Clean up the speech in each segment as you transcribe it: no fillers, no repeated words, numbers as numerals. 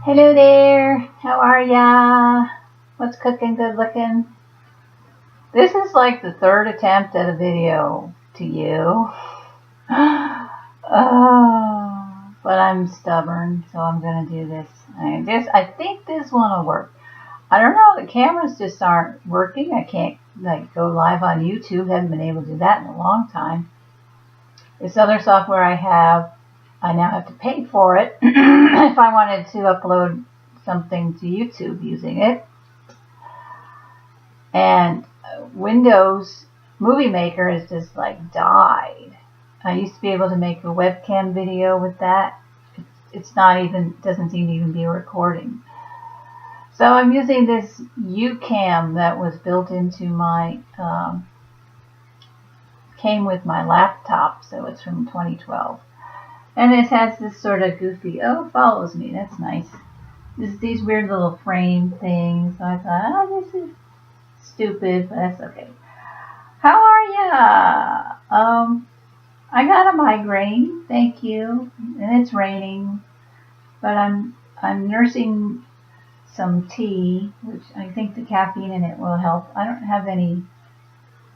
Hello there, how are ya? What's cooking, good looking? This is like the third attempt at a video to you. But I'm stubborn, so I'm gonna do this. I think this one will work. I don't know, the cameras just aren't working. I can't go live on YouTube. Haven't been able to do that in a long time. This other software I now have to pay for it if I wanted to upload something to YouTube using it. And Windows Movie Maker has just died. I used to be able to make a webcam video with that. It's not even, doesn't seem to even be a recording. So I'm using this UCam that was built into my, came with my laptop, so it's from 2012. And it has this sort of goofy, it follows me, that's nice. These weird little frame things. So I thought, this is stupid, but that's okay. How are ya? I got a migraine, thank you, and it's raining, but I'm nursing some tea, which I think the caffeine in it will help. I don't have any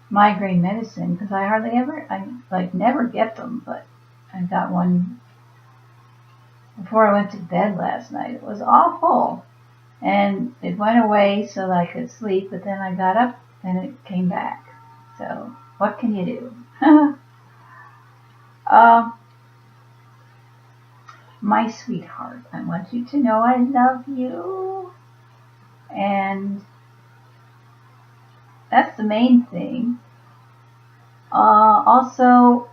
migraine medicine because I hardly ever, never get them, but I got one before I went to bed last night. It was awful, and it went away so that I could sleep, but then I got up and it came back. So what can you do? My sweetheart, I want you to know I love you, and that's the main thing. Also,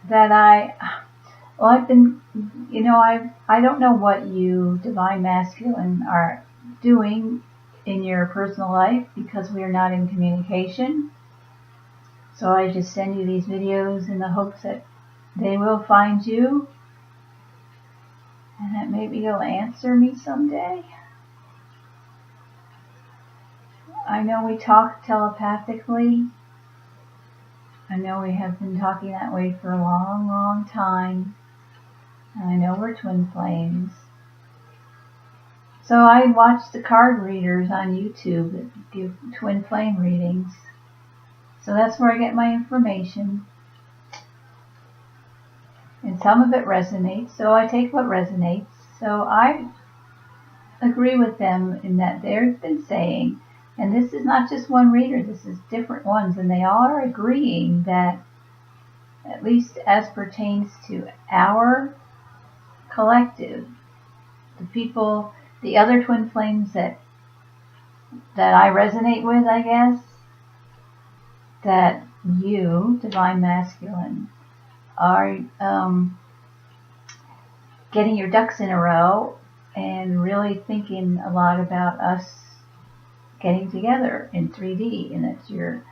that I've been, I don't know what you Divine Masculine are doing in your personal life because we are not in communication. So I just send you these videos in the hopes that they will find you and that maybe you'll answer me someday. I know we talk telepathically. I know we have been talking that way for a long, long time. And I know we're twin flames. So I watch the card readers on YouTube that give twin flame readings. So that's where I get my information. And some of it resonates, so I take what resonates. So I agree with them in that they've been saying, and this is not just one reader, this is different ones, and they all are agreeing that, at least as pertains to our collective, the people, the other twin flames that I resonate with, I guess, that you, Divine Masculine, are getting your ducks in a row and really thinking a lot about us getting together in 3D, and that you're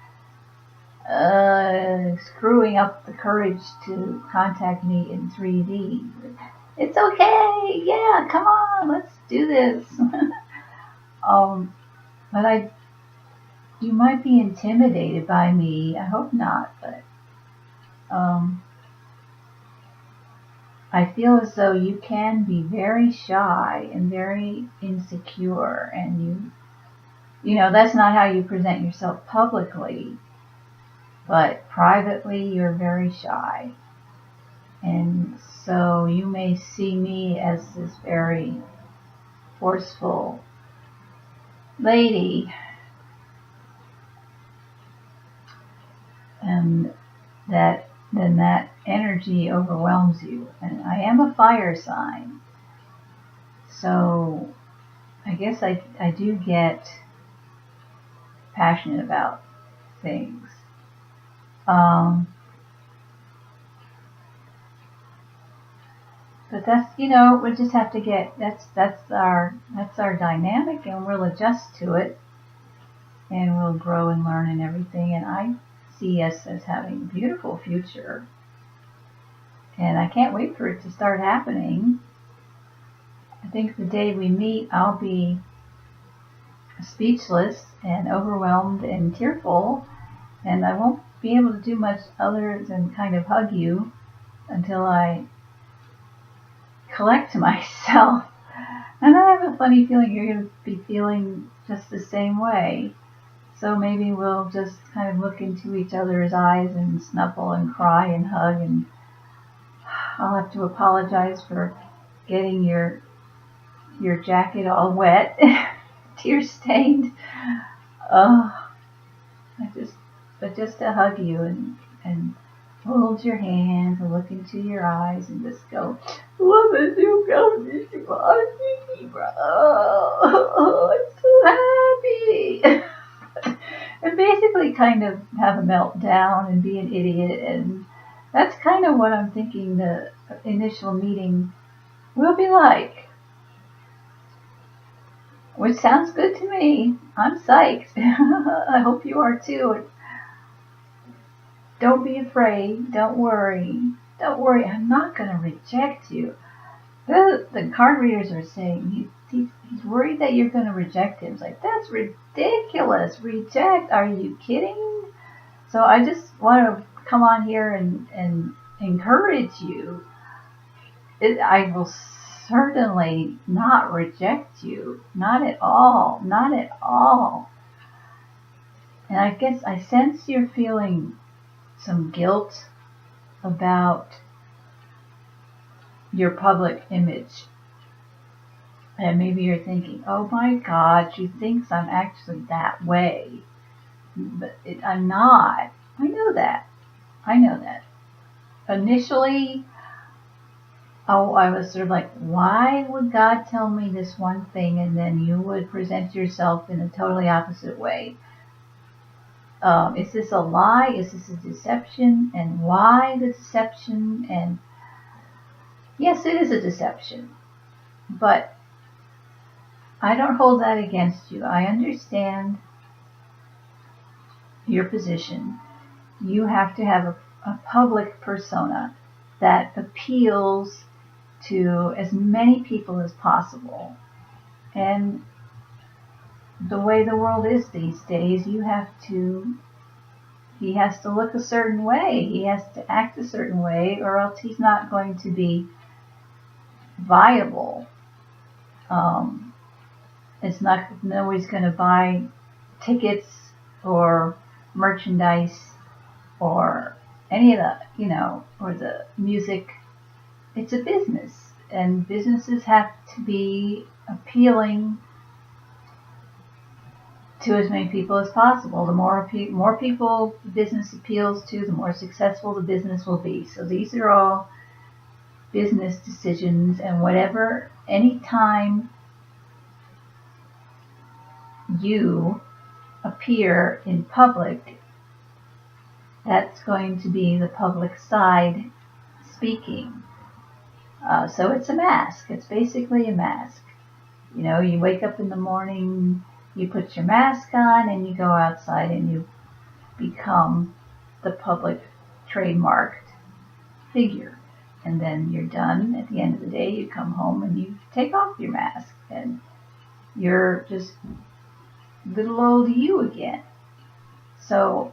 screwing up the courage to contact me in 3D. It's okay, yeah, come on, let's do this. But you might be intimidated by me. I hope not, but I feel as though you can be very shy and very insecure, and you know, that's not how you present yourself publicly, but privately you're very shy. And so you may see me as this very forceful lady, and that energy overwhelms you. And I am a fire sign, so I guess I do get passionate about things. But that's, we just have to get, that's our dynamic, and we'll adjust to it, and we'll grow and learn and everything. And I see us as having a beautiful future, and I can't wait for it to start happening. I think the day we meet, I'll be speechless and overwhelmed and tearful, and I won't be able to do much other than kind of hug you until I collect myself. And I have a funny feeling you're going to be feeling just the same way. So maybe we'll just kind of look into each other's eyes and snuffle and cry and hug, and I'll have to apologize for getting your jacket all wet, tear stained. Oh, but just to hug you and hold your hands and look into your eyes and just go, love it, you go, bro. Oh, I'm so happy. And basically kind of have a meltdown and be an idiot. And that's kind of what I'm thinking the initial meeting will be like. Which sounds good to me. I'm psyched. I hope you are too. Don't be afraid. Don't worry. Don't worry. I'm not going to reject you. The card readers are saying he's worried that you're going to reject him. It's like, that's ridiculous. Reject? Are you kidding? So I just want to come on here and encourage you. I will certainly not reject you. Not at all. Not at all. And I guess I sense you're feeling some guilt about your public image. And maybe you're thinking, oh my God, she thinks I'm actually that way. But I'm not. I know that. I know that. Initially, I was sort of like, why would God tell me this one thing and then you would present yourself in a totally opposite way? Is this a lie? Is this a deception? And why the deception? And yes, it is a deception. But I don't hold that against you. I understand your position. You have to have a public persona that appeals to as many people as possible. And the way the world is these days, he has to look a certain way. He has to act a certain way, or else he's not going to be viable. Nobody's going to buy tickets or merchandise or any of the, or the music. It's a business, and businesses have to be appealing to as many people as possible. The more people the business appeals to, the more successful the business will be. So these are all business decisions, and anytime you appear in public, that's going to be the public side speaking. So it's a mask. It's basically a mask. You wake up in the morning, you put your mask on, and you go outside and you become the public trademarked figure. And then you're done. At the end of the day, you come home and you take off your mask, and you're just little old you again. So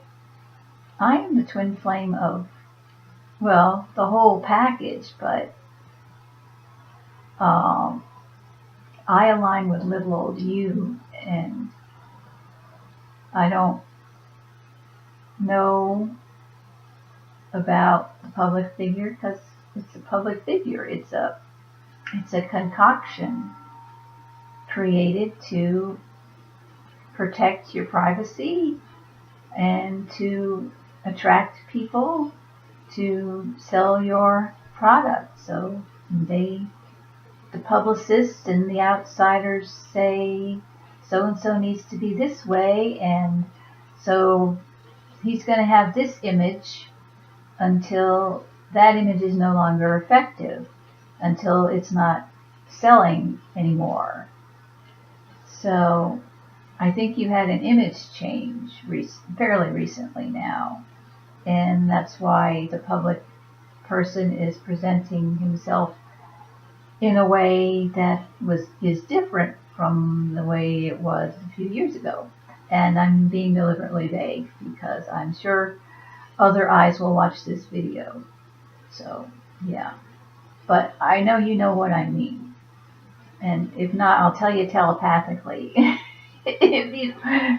I am the twin flame of, well, the whole package, but I align with little old you, and I don't know about the public figure because it's a public figure. It's a concoction created to protect your privacy and to attract people to sell your product. So the publicists and the outsiders say so-and-so needs to be this way, and so he's going to have this image until that image is no longer effective, until it's not selling anymore. So I think you had an image change fairly recently now, and that's why the public person is presenting himself in a way that is different from the way it was a few years ago. And I'm being deliberately vague because I'm sure other eyes will watch this video. So, yeah. but I know you know what I mean. And if not, I'll tell you telepathically if you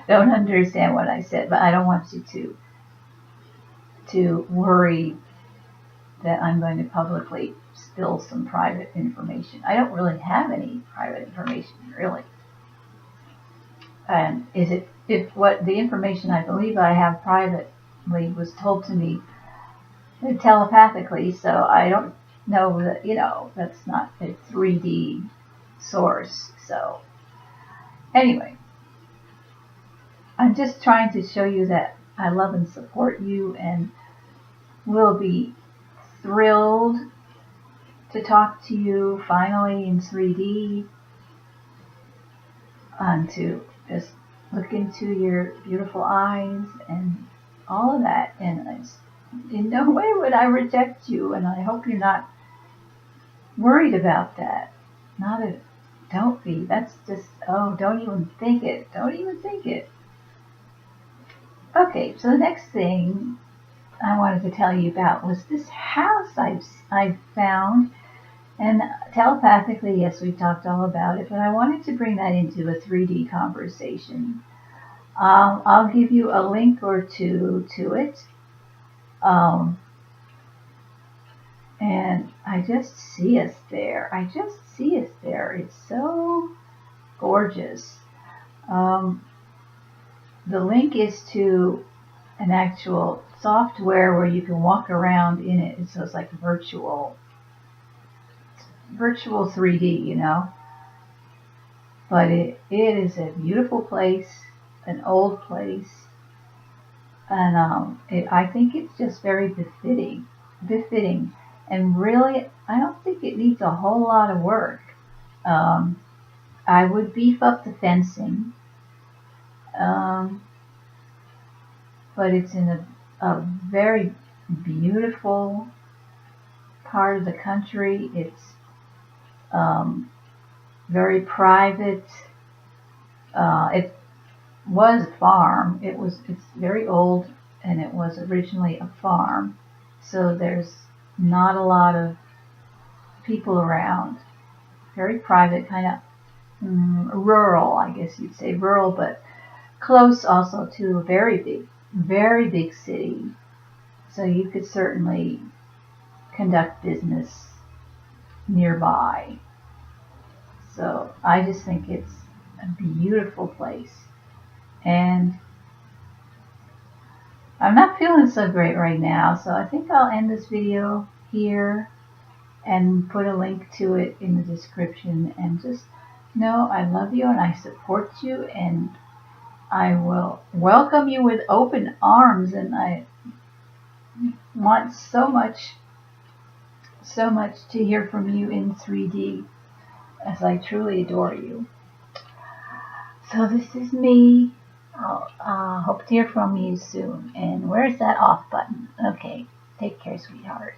don't understand what I said. But I don't want you to worry that I'm going to publicly spill some private information. I don't really have any private information, really. And if what the information I believe I have privately was told to me telepathically, so I don't know that, that's not a 3D source. So anyway, I'm just trying to show you that I love and support you, and will be thrilled to talk to you finally in 3D, and to just look into your beautiful eyes and all of that. And in no way would I reject you, and I hope you're not worried about that. Don't be. That's just, oh, don't even think it. Don't even think it. Okay, so the next thing I wanted to tell you about was this house I've found. And telepathically, yes, we talked all about it, but I wanted to bring that into a 3D conversation. I'll give you a link or two to it. And I just see us there. I just see us there. It's so gorgeous. The link is to an actual software where you can walk around in it. So it's like virtual 3D, But it is a beautiful place, an old place, and I think it's just very befitting, and really, I don't think it needs a whole lot of work. I would beef up the fencing, um, but it's in a very beautiful part of the country. It's very private. It was a farm. It's very old, and it was originally a farm. So there's not a lot of people around. Very private, kind of rural, I guess you'd say rural, but close also to a very big city. So you could certainly conduct business nearby. So I just think it's a beautiful place. And I'm not feeling so great right now, so I think I'll end this video here and put a link to it in the description. And just know I love you and I support you, and I will welcome you with open arms. And I want so much to hear from you in 3D, as I truly adore you. So this is me. I'll hope to hear from you soon. And where's that off button? Okay, take care, sweetheart.